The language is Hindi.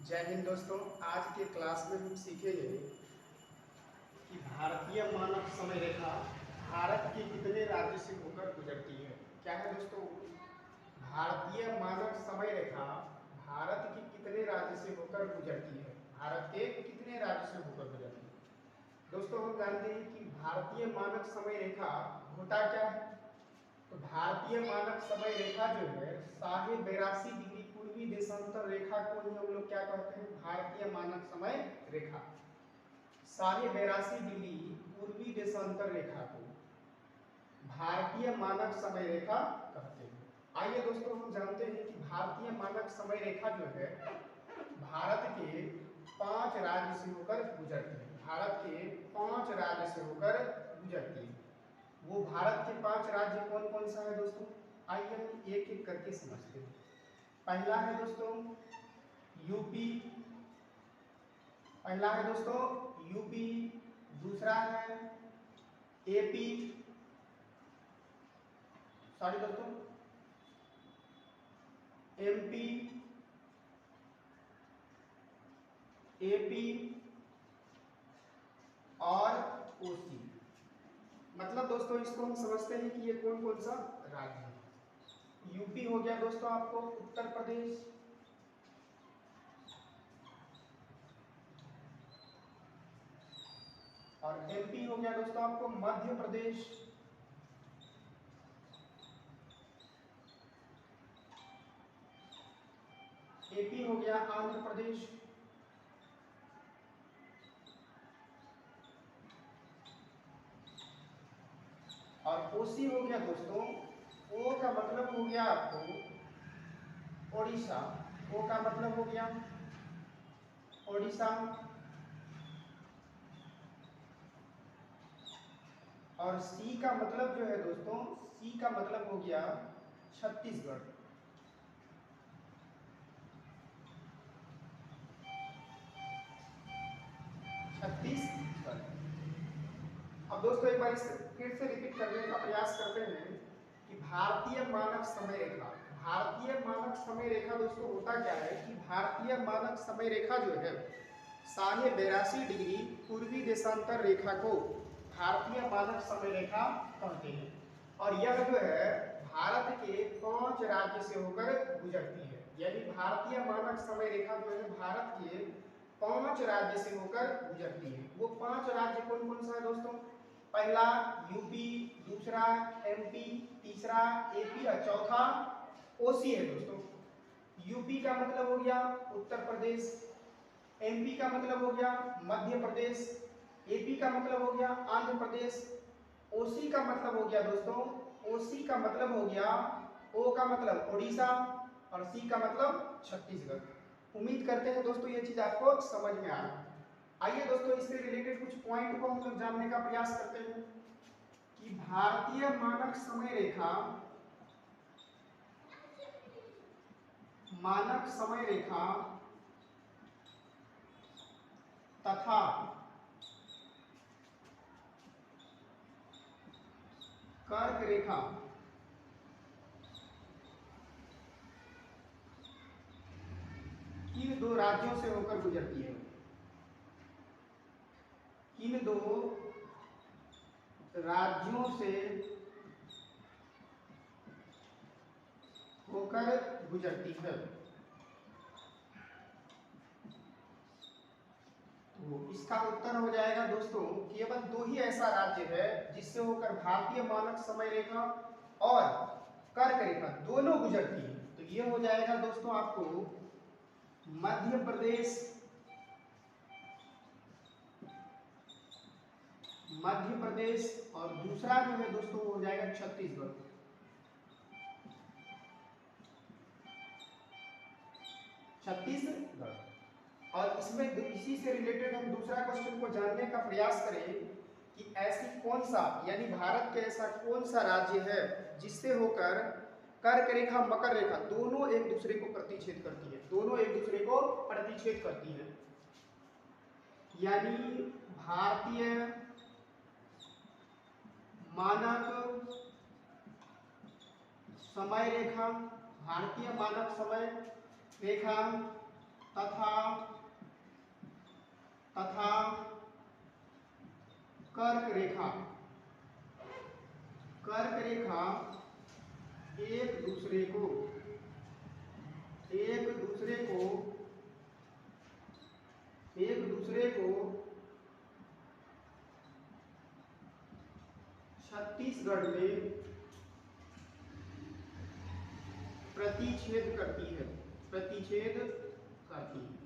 जय हिंद दोस्तों। आज के क्लास में हम सीखेंगे कि भारतीय मानक समय रेखा भारत के कितने राज्य से होकर गुजरती है। क्या है दोस्तों? भारतीय मानक समय रेखा भारत के कितने राज्य से होकर गुजरती है। भारत के कितने राज्य से होकर गुजरती है। दोस्तों हम जानते हैं कि भारतीय मानक समय रेखा होता क्या है। तो भारतीय मानक समय रेखा जो है 82.82 डिग्री पूर्वी देशांतर रेखा को ही हम लोग क्या कहते हैं? भारतीय मानक समय रेखा। 82.82 डिग्री पूर्वी देशांतर रेखा को भारतीय मानक समय रेखा कहते हैं। आइए दोस्तों हम जानते हैं कि भारतीय मानक समय रेखा जो है भारत के 5 राज्य से होकर गुजरती है। भारत के 5 राज्य से होकर गुजरती है। वो भारत के 5 राज्य कौन कौन सा है दोस्तों? आइए हम एक एक करके समझते हैं। पहला है दोस्तों यूपी। पहला है दोस्तों यूपी। दूसरा है एपी, सॉरी दोस्तों एमपी, एपी और ओसी। मतलब दोस्तों इसको हम समझते हैं कि ये कौन कौन सा राज्य है। यूपी हो गया दोस्तों आपको उत्तर प्रदेश, और एमपी हो गया दोस्तों आपको मध्य प्रदेश, एपी हो गया आंध्र प्रदेश, और ओसी हो गया दोस्तों, ओ का मतलब हो गया आपको ओडिशा। ओ का मतलब हो गया ओडिशा, और सी का मतलब जो है दोस्तों, सी का मतलब हो गया छत्तीसगढ़। छत्तीसगढ़। अब दोस्तों एक बार इसे फिर से रिपीट करने का प्रयास करते हैं कि भारतीय मानक समय रेखा। भारतीय मानक समय रेखा दोस्तों होता क्या है कि भारतीय मानक समय रेखा जो है 82.82 डिग्री पूर्वी देशांतर रेखा को भारतीय मानक समय रेखा कहते हैं। और यह जो है भारत के 5 राज्य से होकर गुजरती है। यानी भारतीय मानक समय रेखा जो है भारत के 5 राज्य से होकर गुजरती है। वो 5 राज्य कौन कौन सा है दोस्तों? पहला यूपी, दूसरा एमपी, तीसरा एपी और चौथा ओसी है दोस्तों। यूपी का मतलब हो गया उत्तर प्रदेश, एमपी का मतलब हो गया मध्य प्रदेश, एपी का मतलब हो गया आंध्र प्रदेश, ओसी का मतलब हो गया दोस्तों, ओसी का मतलब हो गया, ओ का मतलब ओडिशा और सी का मतलब छत्तीसगढ़। उम्मीद करते हैं दोस्तों ये चीज आपको समझ में आ रहा है। आइए दोस्तों इससे रिलेटेड कुछ पॉइंट को हम लोग जानने का प्रयास करते हैं कि भारतीय मानक समय रेखा, मानक समय रेखा तथा कर्क रेखा किन 2 राज्यों से होकर गुजरती है। किन 2 राज्यों से होकर गुजरती है। तो इसका उत्तर हो जाएगा दोस्तों केवल 2 ही ऐसा राज्य है जिससे होकर भारतीय मानक समय रेखा और कर्क रेखा दोनों गुजरती है। तो ये हो जाएगा दोस्तों आपको मध्य प्रदेश, मध्य प्रदेश, और दूसरा जो है दोस्तों हो जाएगा छत्तीसगढ़। छत्तीसगढ़। और इसमें इसी से रिलेटेड हम दूसरा क्वेश्चन को जानने का प्रयास करें कि ऐसी कौन सा यानी भारत के ऐसा कौन सा राज्य है जिससे होकर कर्क रेखा मकर रेखा दोनों एक दूसरे को प्रतिच्छेद करती है। दोनों एक दूसरे को प्रतिच्छेद करती है। यानी भारतीय मानक समय रेखा, भारतीय मानक समय रेखा तथा कर्क रेखा एक दूसरे को 'छत्तीसगढ़ में प्रतिच्छेद करती है।